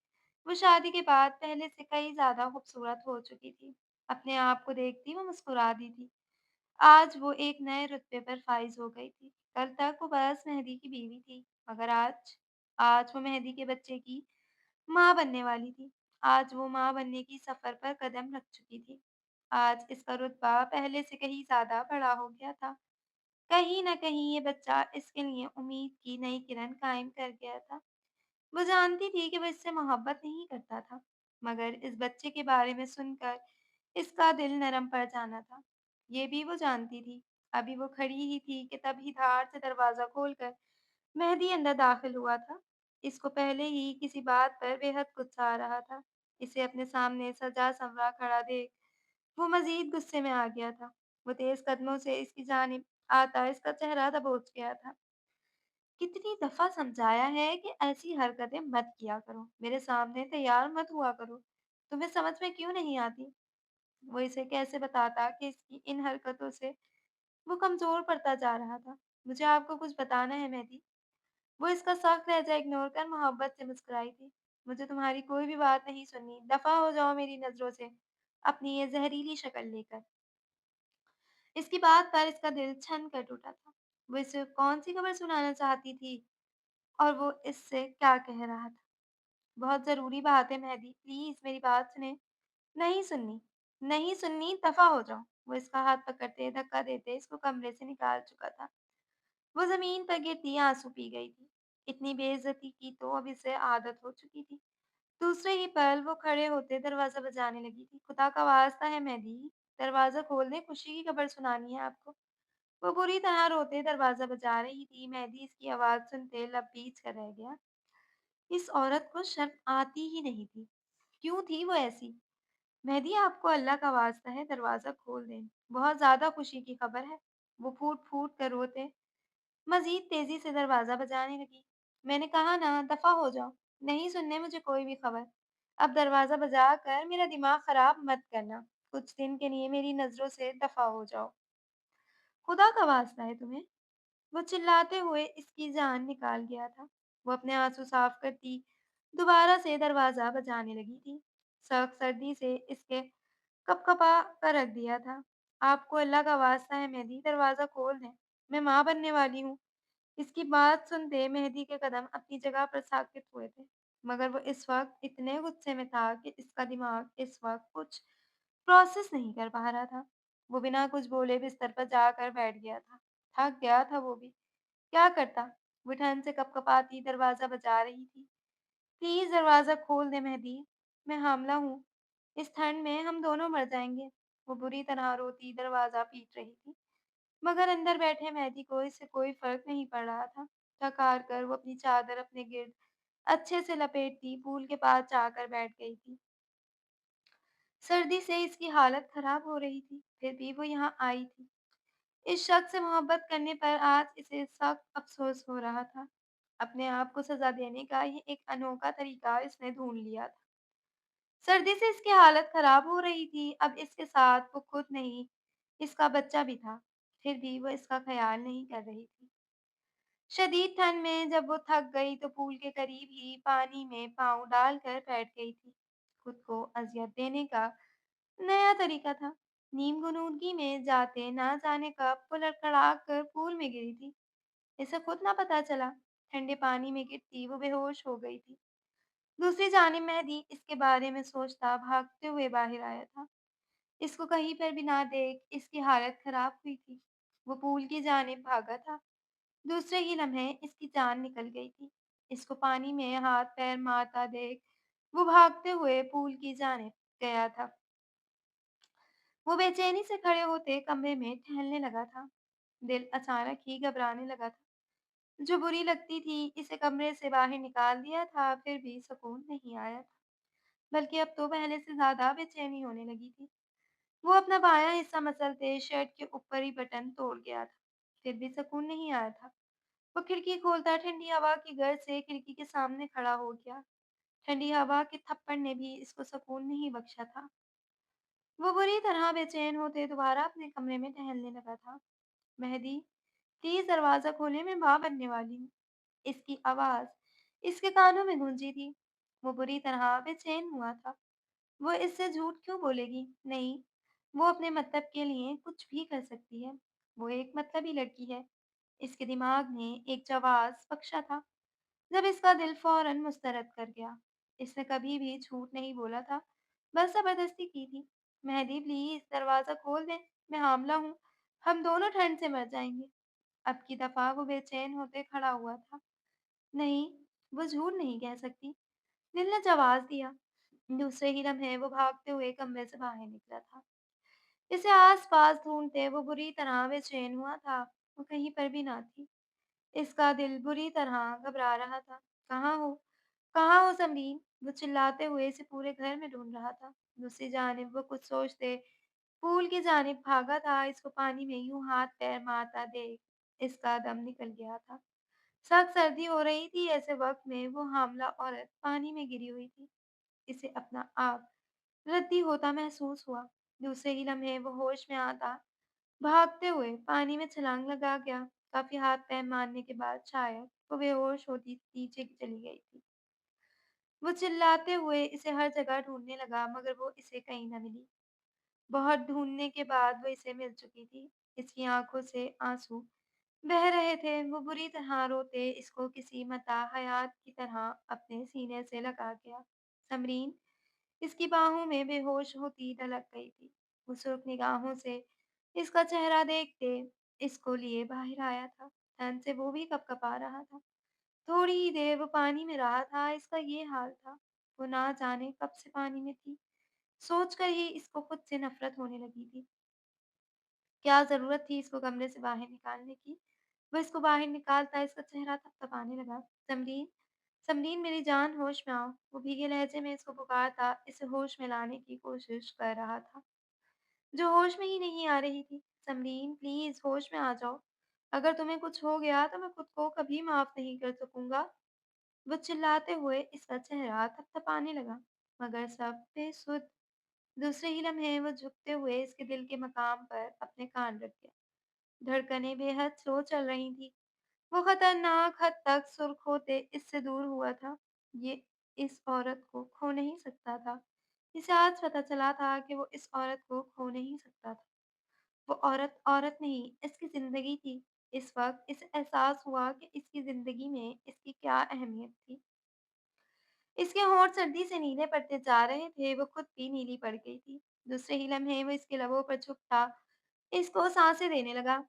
वो शादी के बाद पहले से कई ज़्यादा खूबसूरत हो चुकी थी। अपने आप को देखती वो मुस्कुरा दी थी। आज वो एक नए रुतबे पर फ़ाइज़ हो गई थी। कल तक वो बस मेहदी की बीवी थी, मगर आज आज वो मेहदी के बच्चे की माँ बनने वाली थी। आज वो माँ बनने की सफ़र पर कदम रख चुकी थी। आज इसका रुतबा पहले से कहीं ज़्यादा बड़ा हो गया था। कहीं न कहीं ये बच्चा इसके लिए उम्मीद की नई किरण कायम कर गया था। वो जानती थी कि वो इससे मोहब्बत नहीं करता था, मगर इस बच्चे के बारे में सुनकर इसका दिल नरम पड़ जाना था। ये भी वो जानती थी। अभी वो खड़ी ही थी कि तभी धार से दरवाज़ा खोलकर मेहदी अंदर दाखिल हुआ था। इसको पहले ही किसी बात पर बेहद गुस्सा आ रहा था। इसे अपने सामने सजा-संवरा खड़ा देख वो मज़ीद गुस्से में आ गया था। वो तेज़ कदमों से इसकी जानिब आता इसका चेहरा दबोच गया था। कितनी दफ़ा समझाया है कि ऐसी हरकतें मत किया करो, मेरे सामने तैयार मत हुआ करो। तुम्हें समझ में क्यों नहीं आती? वो इसे कैसे बताता कि इसकी इन हरकतों से वो कमज़ोर पड़ता जा रहा था। मुझे आपको कुछ बताना है मेहदी। वो इसका सख्त लहज़ा इग्नोर कर मोहब्बत से मुस्कुराई थी। मुझे तुम्हारी कोई भी बात नहीं सुननी, दफ़ा हो जाओ मेरी नज़रों से, अपनी ये ज़हरीली शक्ल लेकर। इसकी बात पर इसका दिल छन कर टूटा था। वो इसे कौन-सी खबर सुनाना चाहती थी और वो इससे क्या कह रहा था? बहुत ज़रूरी बात है मेहदी, प्लीज़ मेरी बात सुनें। नहीं सुननी, नहीं सुननी, दफ़ा हो जाओ। वो इसका हाथ पकड़ते, धक्का देते इसको कमरे से निकाल चुका था। वो ज़मीन पर गिरती आँसू पी गई थी। इतनी बेइज़्ज़ती की तो अब इसे आदत हो चुकी थी। दूसरे ही पल वो खड़े होते दरवाज़ा बजाने लगी थी। खुदा का वास्ता है मेहदी, दरवाज़ा खोल दें, खुशी की खबर सुनानी है आपको। वो बुरी तरह रोते दरवाज़ा बजा रही थी। मेहदी इसकी आवाज़ सुनते लब भींच कर रह गया। इस औरत को शर्म आती ही नहीं थी। क्यों थी वो ऐसी? मेहदी आपको अल्लाह का वास्ता है दरवाज़ा खोल दें। बहुत ज़्यादा खुशी की खबर है। वो फूट-फूट कर रोते मज़ीद तेज़ी से दरवाज़ा बजाने लगी। मैंने कहा ना दफ़ा हो जाओ, नहीं सुनने मुझे कोई भी खबर। अब दरवाज़ा बजा कर मेरा दिमाग ख़राब मत करना। कुछ दिन के लिए मेरी नज़रों से दफ़ा हो जाओ। खुदा का वास्ता है तुम्हें। वो चिल्लाते हुए इसकी जान निकाल गया था। वो अपने आँसू साफ करती दोबारा से दरवाज़ा बजाने लगी थी। सख्त सर्दी से इसके कँपकँपा कर रख दिया था। आपको अल्लाह का वास्ता है मेहदी दरवाज़ा खोल दें। मैं माँ बनने वाली हूँ। इसकी बात सुनते मेहदी के कदम अपनी जगह पर साकित हुए थे। मगर वो इस वक़्त इतने गुस्से में था कि इसका दिमाग इस वक़्त कुछ प्रोसेस नहीं कर पा रहा था। वो बिना कुछ बोले बिस्तर पर जाकर बैठ गया था। थक गया था वो भी। क्या करता? वो ठंड से कँपकँपाती दरवाज़ा बजा रही थी। प्लीज़ दरवाज़ा खोल दे मेहदी, मैं हामिला हूँ। इस ठंड में हम दोनों मर जाएँगे। वो बुरी तरह रोती दरवाज़ा पीट रही थी, मगर अंदर बैठे मेहदी को इससे कोई फ़र्क नहीं पड़ रहा था। थक-हार कर वो अपनी चादर अपने गिर्द अच्छे से लपेटती पूल के पास जाकर बैठ गई थी। सर्दी से इसकी हालत खराब हो रही थी, फिर भी वो यहाँ आई थी। इस शख्स से मोहब्बत करने पर आज इसे सख्त अफ़सोस हो रहा था। अपने आप को सज़ा देने का ये एक अनोखा तरीका इसने ढूँढ लिया था। सर्दी से इसकी हालत खराब हो रही थी, अब इसके साथ वो खुद नहीं, इसका बच्चा भी था। फिर भी वो इसका ख़्याल नहीं कर रही थी। शदीद ठंड में जब वो थक गई तो पूल के करीब ही पानी में पाँव डालकर बैठ गई थी। खुद को अज़ियत देने का नया तरीका था। नीम-गुनूदगी में जाते ना जाने कब वो लड़खड़ा कर पूल में गिरी थी। इसे खुद ना पता चला। ठंडे पानी में गिरती वो बेहोश हो गई थी। दूसरी जानिब मेहदी इसके बारे में सोचता भागते हुए बाहर आया था। इसको कहीं पर भी ना देख इसकी हालत खराब हुई थी। वो पूल की जानिब भागा था। दूसरे ही लम्हे इसकी जान निकल गई थी। इसको पानी में हाथ-पैर मारता देख वो भागते हुए पूल की जानिब गया था। वो बेचैनी से खड़े होते कमरे में टहलने लगा था। दिल अचानक ही घबराने लगा था। जो बुरी लगती थी इसे कमरे से बाहर निकाल दिया था, फिर भी सुकून नहीं आया था। बल्कि अब तो पहले से ज़्यादा बेचैनी होने लगी थी। वो अपना बायाँ हिस्सा मसलते शर्ट के ऊपरी बटन तोड़ गया था। फिर भी सुकून नहीं आया था। वो खिड़की खोलता ठंडी हवा की गर्द से खिड़की के सामने खड़ा हो गया। ठंडी हवा के थप्पड़ ने भी इसको सुकून नहीं बख्शा था। वो बुरी तरह बेचैन होते दोबारा अपने कमरे में टहलने लगा था। मेहदी, प्लीज़ दरवाज़ा खोलें, मैं माँ बनने वाली हूँ। इसकी आवाज़ इसके कानों में गूंजी थी। वो बुरी तरह बेचैन हुआ था। वो इससे झूठ क्यों बोलेगी? नहीं, वो अपने मतलब के लिए कुछ भी कर सकती है। वो एक मतलबी लड़की है। इसके दिमाग ने एक जवाब बख्शा था, जब इसका दिल फौरन मुस्तरद कर गया। इसने कभी भी झूठ नहीं बोला था, बस ज़बरदस्ती की थी। मेहदी प्लीज़ दरवाज़ा खोल दें, मैं हामिला हूँ, हम दोनों ठंड से मर जाएँगे। अब की दफ़ा वो बेचैन होते खड़ा हुआ था। नहीं, वो झूठ नहीं कह सकती। दिल ने जवाब दिया। दूसरे ही लम्हे वो भागते हुए कमरे से बाहर निकला था। इसे आस-पास ढूँढते वो बुरी तरह बेचैन हुआ था। वो कहीं पर भी ना थी। इसका दिल बुरी तरह घबरा रहा था। कहाँ हो? कहाँ हो समरीन? वो चिल्लाते हुए इसे पूरे घर में ढूँढ रहा था। दूसरी जानिब वो कुछ सोचते पूल की जानिब भागा था। इसको पानी में यूँ हाथ-पैर मारता देख इसका दम निकल गया था। सख्त सर्दी हो रही थी। ऐसे वक़्त में वो हामला औरत पानी में गिरी हुई थी। इसे अपना आप रद्दी होता महसूस हुआ। दूसरे ही लम्हे वो होश में आता भागते हुए पानी में छलांग लगा गया। काफ़ी हाथ-पैर मारने के बाद शायद वो बेहोश होती नीचे चली गई थी। वो चिल्लाते हुए इसे हर जगह ढूँढने लगा मगर वो इसे कहीं न मिली। बहुत ढूँढने के बाद वो इसे मिल चुकी थी। इसकी आँखों से आँसू बह रहे थे। वो बुरी तरह रोते इसको किसी मता हयात की तरह अपने सीने से लगा गया। समरीन इसकी बाहों में बेहोश होती ढलक गई थी। वो सुर्ख निगाहों से इसका चेहरा देखते इसको लिए बाहर आया था। ठंड से वो भी कँपकँपा रहा था। थोड़ी ही देर वो पानी में रहा था, इसका ये हाल था। वो ना जाने कब से पानी में थी। सोचकर ही इसको खुद से नफ़रत होने लगी थी। क्या ज़रूरत थी इसको कमरे से बाहर निकालने की? वो इसको बाहर निकालता इसका चेहरा थपथपाने लगा। समरीन, समरीन मेरी जान होश में आओ। वो भीगे लहजे में इसको पुकारता, इसे होश में लाने की कोशिश कर रहा था, जो होश में ही नहीं आ रही थी। समरीन प्लीज़ होश में आ जाओ। अगर तुम्हें कुछ हो गया तो मैं खुद को कभी माफ़ नहीं कर सकूँगा। वो चिल्लाते हुए इसका चेहरा थपथपाने लगा, मगर सब बेसुध। दूसरे ही लम्हे वो झुकते हुए इसके दिल के मकाम पर अपने कान रख गया। धड़कनें बेहद स्लो चल रही थी। वो खतरनाक हद तक सुर्ख होते इससे दूर हुआ था। ये इस औरत को खो नहीं सकता था। इसे आज पता चला था कि वो इस औरत को खो नहीं सकता था। वो औरत औरत नहीं, इसकी ज़िंदगी थी। इस वक़्त इसे एहसास हुआ कि इसकी ज़िंदगी में इसकी क्या अहमियत थी। इसके होंठ सर्दी से नीले पड़ते जा रहे थे, वो खुद भी नीली पड़ गई थी। दूसरे ही लम्हे वो इसके लबों पर झुकता, इसको साँसें देने लगा।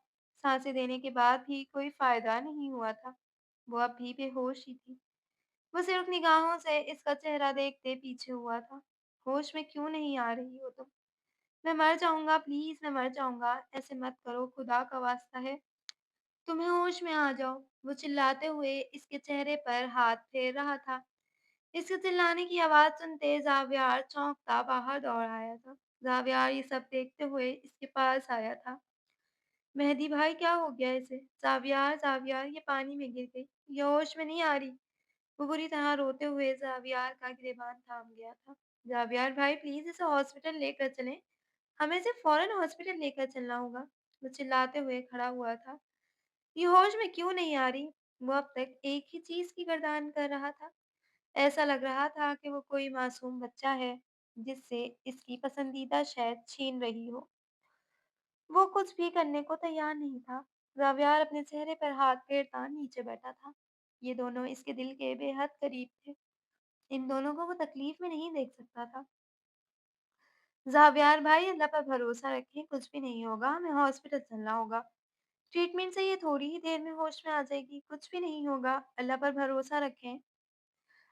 साँसें देने के बाद भी कोई फ़ायदा नहीं हुआ था। वो अब भी बेहोश ही थी। वो सिर्फ़ निगाहों से इसका चेहरा देखते पीछे हुआ था। होश में क्यों नहीं आ रही हो तुम? मैं मर जाऊँगा, प्लीज़ मैं मर जाऊँगा। ऐसे मत करो, खुदा का वास्ता है। तुम्हें होश में आ जाओ। वो चिल्लाते हुए इसके चेहरे पर हाथ फेर रहा था। इसके चिल्लाने की आवाज़ सुनते ज़ावियार चौंकता बाहर दौड़ आया था। ज़ावियार ये सब देखते हुए इसके पास आया था। मेहदी भाई क्या हो गया इसे? ज़ावियार, ज़ावियार ये पानी में गिर गई। ये होश में नहीं आ रही। वो बुरी तरह रोते हुए ज़ावियार का गिरेबान थाम गया था। ज़ावियार भाई प्लीज़ इसे हॉस्पिटल लेकर चलें। हमें इसे फ़ौरन हॉस्पिटल लेकर चलना होगा। वो चिल्लाते हुए खड़ा हुआ था। ये होश में क्यों नहीं आ रही? वो अब तक एक ही चीज़ की गर्दान कर रहा था। ऐसा लग रहा था कि वो कोई मासूम बच्चा है, जिससे इसकी पसंदीदा शै छीन रही हो। वो कुछ भी करने को तैयार नहीं था। ज़ावियार अपने चेहरे पर हाथ फेरता नीचे बैठा था। ये दोनों इसके दिल के बेहद करीब थे। इन दोनों को वो तकलीफ में नहीं देख सकता था। ज़ावियार भाई अल्लाह पर भरोसा रखें, कुछ भी नहीं होगा, हमें हॉस्पिटल चलना होगा। ट्रीटमेंट से ये थोड़ी ही देर में होश में आ जाएगी, कुछ भी नहीं होगा, अल्लाह पर भरोसा रखें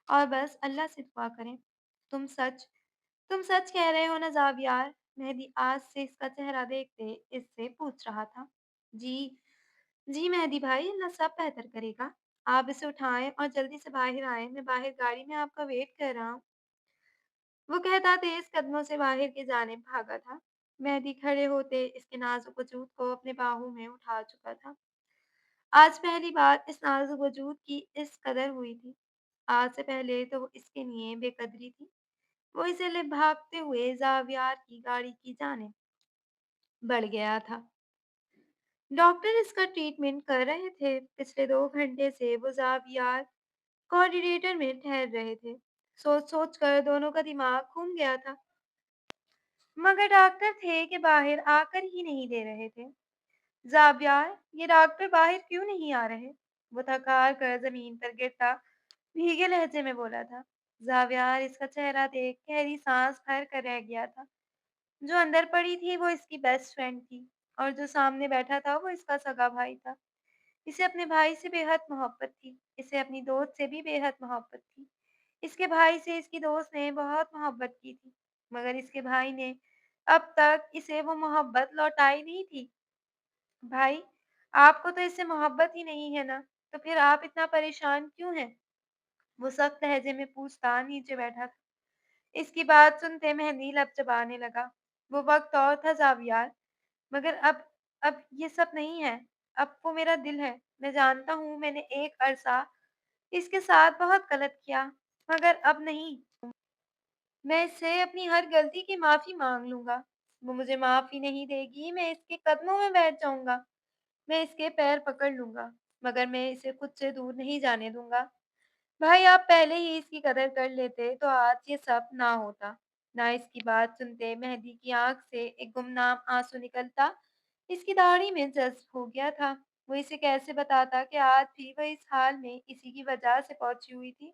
और बस अल्लाह से दुआ करें। तुम सच तुम सच कह रहे हो ना ज़ावियार? मेहदी आज से इसका चेहरा देखते इससे पूछ रहा था। जी, जी मेहदी भाई, अल्लाह सब बेहतर करेगा। आप इसे उठाएँ और जल्दी से बाहर आएँ, मैं बाहर गाड़ी में आपका वेट कर रहा हूँ। वो कहता तेज़ कदमों से बाहर की जानिब भागा था। मेहदी खड़े होते इसके नाज़ुक वजूद को अपने बाहों में उठा चुका था। आज पहली बार इस नाज़ुक वजूद की इस कदर हुई थी। आज से पहले तो वो इसके लिए बेकदरी थी। वो इसे ले भागते हुए ज़ावियार की गाड़ी की जानिब बढ़ गया था। डॉक्टर इसका ट्रीटमेंट कर रहे थे। पिछले 2 घंटे से वो ज़ावियार कॉरिडोर में ठहर रहे थे। सोच-सोच कर दोनों का दिमाग घूम गया था। मगर डॉक्टर थे कि बाहर आकर ही नहीं दे रहे थे। ज़ावियार, ये डॉक्टर बाहर क्यों नहीं आ रहे? वो थक-हार कर ज़मीन पर गिरता भीगे लहजे में बोला था। ज़ावियार इसका चेहरा देख गहरी साँस भर कर रह गया था। जो अंदर पड़ी थी वो इसकी बेस्ट फ्रेंड थी और जो सामने बैठा था वो इसका सगा भाई था। इसे अपने भाई से बेहद मोहब्बत थी। इसे अपनी दोस्त से भी बेहद मोहब्बत थी। इसके भाई से इसकी दोस्त ने बहुत मोहब्बत की थी, मगर इसके भाई ने अब तक इसे वो मोहब्बत लौटाई नहीं थी। भाई, आपको तो इससे मोहब्बत ही नहीं है ना, तो फिर आप इतना परेशान क्यों हैं? वो सख्त लहजे में पूछता नीचे बैठा था। इसकी बात सुनते मेहंदी लबचबाने लगा। वो वक़्त और था ज़ावियार, मगर अब ये सब नहीं है। अब वो मेरा दिल है। मैं जानता हूँ मैंने एक अरसा इसके साथ बहुत गलत किया, मगर अब नहीं। मैं इससे अपनी हर गलती की माफ़ी माँग लूँगा। वो मुझे माफ़ी नहीं देगी, मैं इसके कदमों में बैठ जाऊँगा। मैं इसके पैर पकड़ लूँगा, मगर मैं इसे खुद से दूर नहीं जाने दूँगा। भाई आप पहले ही इसकी कदर कर लेते तो आज ये सब ना होता। ना इसकी बात सुनते मेहदी की आंख से एक गुमनाम आंसू निकलता इसकी दाढ़ी में जज्ब हो गया था। वो इसे कैसे बताता कि आज भी वह इस हाल में इसी की वजह से पहुंची हुई थी।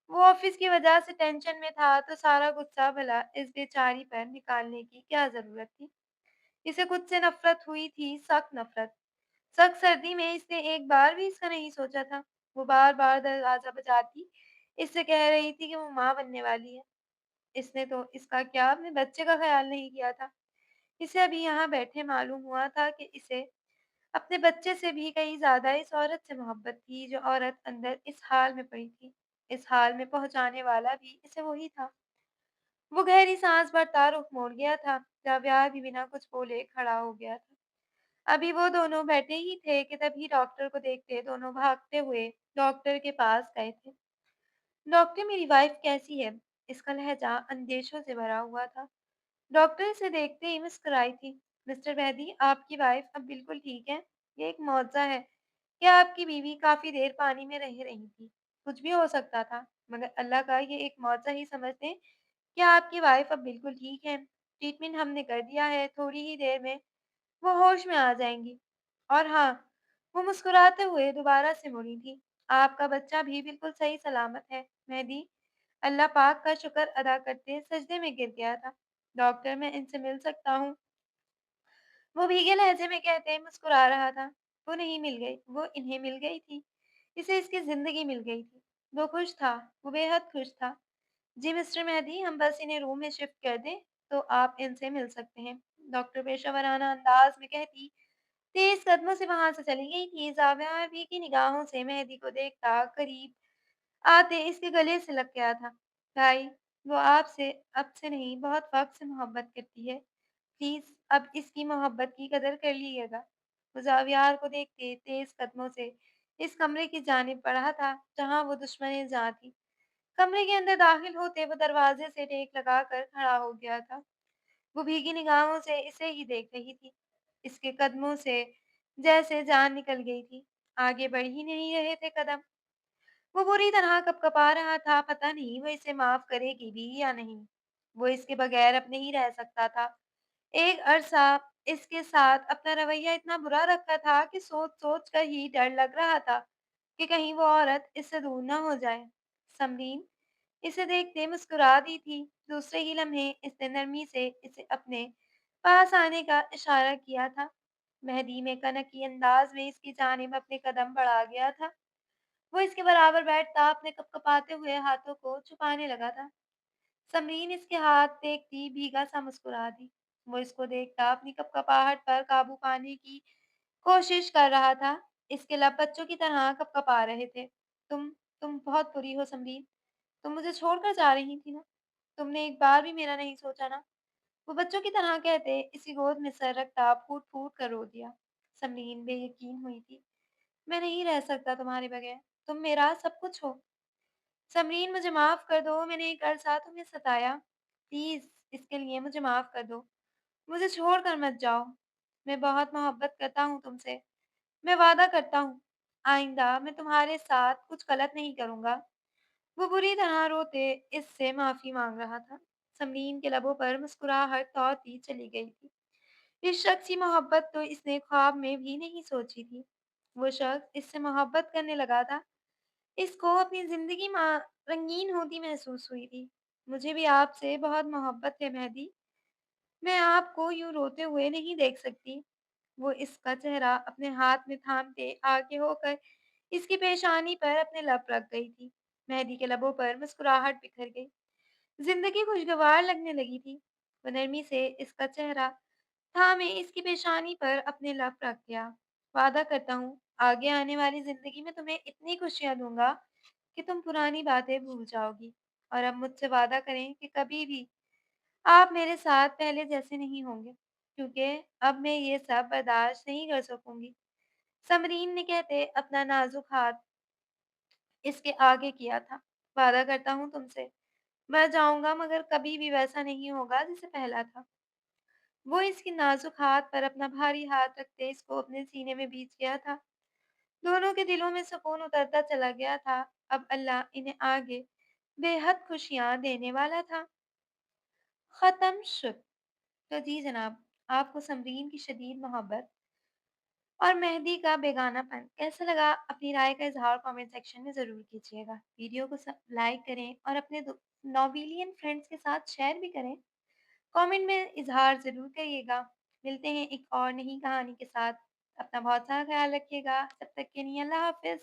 वो ऑफिस की वजह से टेंशन में था तो सारा गुस्सा भला इस बेचारी पर निकालने की क्या जरूरत थी। इसे खुद से नफरत हुई थी, सख्त नफरत। सख्त सर्दी में इसने एक बार भी इसका नहीं सोचा था। वो बार-बार दरवाज़ा बजाती, इससे कह रही थी कि वो माँ बनने वाली है। इसने तो इसका क्या अपने बच्चे का ख़्याल नहीं किया था। इसे अभी यहाँ बैठे मालूम हुआ था कि इसे अपने बच्चे से भी कहीं ज़्यादा इस औरत से मोहब्बत थी, जो औरत अंदर इस हाल में पड़ी थी। इस हाल में पहुँचाने वाला भी इसे वही था। वो गहरी साँस भरता रुख मोड़ गया था। जावियार भी बिना कुछ बोले खड़ा हो गया था। अभी वो दोनों बैठे ही थे कि तभी डॉक्टर को देखते दोनों भागते हुए डॉक्टर के पास गए थे। डॉक्टर मेरी वाइफ कैसी है? इसका लहजा अंदेशों से भरा हुआ था। डॉक्टर इसे देखते ही मुस्कुराई थी। मिस्टर मेहदी, आपकी वाइफ अब बिल्कुल ठीक है। ये एक मौजज़ा है कि आपकी बीवी काफ़ी देर पानी में रह रही थी। कुछ भी हो सकता था, मगर अल्लाह का ये एक मौजज़ा ही समझ लें कि आपकी वाइफ अब बिल्कुल ठीक है। ट्रीटमेंट हमने कर दिया है, थोड़ी ही देर में वो होश में आ जाएँगी। और हाँ, वो मुस्कुराते हुए दोबारा से मुड़ी थी। आपका बच्चा भी बिल्कुल सही सलामत है। मेहदी अल्लाह पाक का शुक्र अदा करते सजदे में गिर गया था। डॉक्टर मैं इनसे मिल सकता हूँ? वो भीगे लहजे में कहते मुस्कुरा रहा था। वो नहीं मिल गई, वो इन्हें मिल गई थी। इसे इसकी ज़िंदगी मिल गई थी। वो खुश था, वो बेहद खुश था। जी मिस्टर मेहदी, हम बस इन्हें रूम में शिफ्ट कर दें, तो आप इनसे मिल सकते हैं। डॉक्टर पेशेवराना अंदाज में कहती तेज कदमों से वहां से चली गई थी। जाविया भी की निगाहों से मेहदी को देखता करीब आते इसके गले से लग गया था। भाई, वो आपसे अब से नहीं बहुत वक़्त से मोहब्बत करती है। प्लीज़ अब इसकी मोहब्बत की कदर कर लीजिएगा। वो ज़ावियार को देखते तेज़ कदमों से इस कमरे की जानिब बढ़ा था, जहाँ वो दुश्मन-ए-जाँ थी। कमरे के अंदर दाखिल होते वो दरवाज़े से टेक लगाकर खड़ा हो गया था। वो भीगी निगाहों से इसे ही देख रही थी। इसके कदमों से जैसे जान निकल गई थी। आगे बढ़ ही नहीं रहे थे कदम। वो बुरी तरह कँपकँपा रहा था, पता नहीं वो इसे माफ़ करेगी भी या नहीं। वो इसके बगैर अब नहीं रह सकता था। एक अरसा इसके साथ अपना रवैया इतना बुरा रखा था कि सोच-सोच कर ही डर लग रहा था कि कहीं वो औरत इससे दूर ना हो जाए। समरीन इसे देखते मुस्कुरा दी थी। दूसरे ही लम्हे इसने नरमी से इसे अपने पास आने का इशारा किया था। मेहदी में कनकी अंदाज में इसकी जानिब अपने कदम बढ़ा गया था। वो इसके बराबर बैठता अपने कँपकँपाते हुए हाथों को छुपाने लगा था। समरीन इसके हाथ देखती भीगा-सा मुस्कुरा दी। वो इसको देखता अपनी कँपकँपाहट पर काबू पाने की कोशिश कर रहा था। इसके लब बच्चों की तरह कँपकँपा रहे थे। तुम तुम बहुत बुरी हो समरीन। तुम मुझे छोड़कर जा रही थी ना? तुमने एक बार भी मेरा नहीं सोचा ना? वो बच्चों की तरह कहते इसी गोद में सर रखता फूट-फूट कर रो दिया। समरीन बेयकीन हुई थी। मैं नहीं रह सकता तुम्हारे बगैर। तुम मेरा सब कुछ हो। समरीन मुझे माफ़ कर दो, मैंने एक अरसा तुम्हें सताया। प्लीज़ इसके लिए मुझे माफ़ कर दो। मुझे छोड़कर मत जाओ। मैं बहुत मोहब्बत करता हूँ तुमसे। मैं वादा करता हूँ, आइंदा मैं तुम्हारे साथ कुछ गलत नहीं करूँगा। वो बुरी तरह रोते इससे माफ़ी माँग रहा था। समरीन के लबों पर मुस्कुराहट तौरती चली गई थी। इस शख्स की मोहब्बत तो इसने ख्वाब में भी नहीं सोची थी। वो शख्स इससे मोहब्बत करने लगा था। इसको अपनी ज़िंदगी रंगीन होती महसूस हुई थी। मुझे भी आपसे बहुत मोहब्बत है मेहदी। मैं आपको यूँ रोते हुए नहीं देख सकती। वो इसका चेहरा अपने हाथ में थामते आगे होकर इसकी पेशानी पर अपने लब रख गई थी। मेहदी के लबों पर मुस्कुराहट बिखर गई। ज़िंदगी खुशगवार लगने लगी थी। वो नरमी से इसका चेहरा थामे इसकी पेशानी पर अपने लब रख गया। वादा करता हूँ, आगे आने वाली ज़िंदगी में तुम्हें इतनी खुशियाँ दूँगा कि तुम पुरानी बातें भूल जाओगी। और अब मुझसे वादा करें कि कभी भी आप मेरे साथ पहले जैसे नहीं होंगे, क्योंकि अब मैं ये सब बर्दाश्त नहीं कर सकूँगी। समरीन ने कहते अपना नाज़ुक हाथ इसके आगे किया था। वादा करता हूँ तुमसे, मर जाऊँगा मगर कभी भी वैसा नहीं होगा जैसे पहला था। वो इसके नाज़ुक हाथ पर अपना भारी हाथ रखते इसको अपने सीने में बींच गया था। दोनों के दिलों में सुकून उतरता चला गया था। अब अल्लाह इन्हें आगे बेहद खुशियाँ देने वाला था। ख़त्म शुद। तो जी जनाब, आपको समरीन की शदीद मोहब्बत और मेहदी का बेगानापन कैसा लगा? अपनी राय का इज़हार कमेंट सेक्शन में ज़रूर कीजिएगा। वीडियो को लाइक करें और अपने नॉवेलियन फ्रेंड्स के साथ शेयर भी करें। कमेंट में इज़हार ज़रूर करिएगा। मिलते हैं एक और नई कहानी के साथ। अपना बहुत सारा ख्याल रखिएगा। तब तक के लिए अल्लाह हाफ़िज़।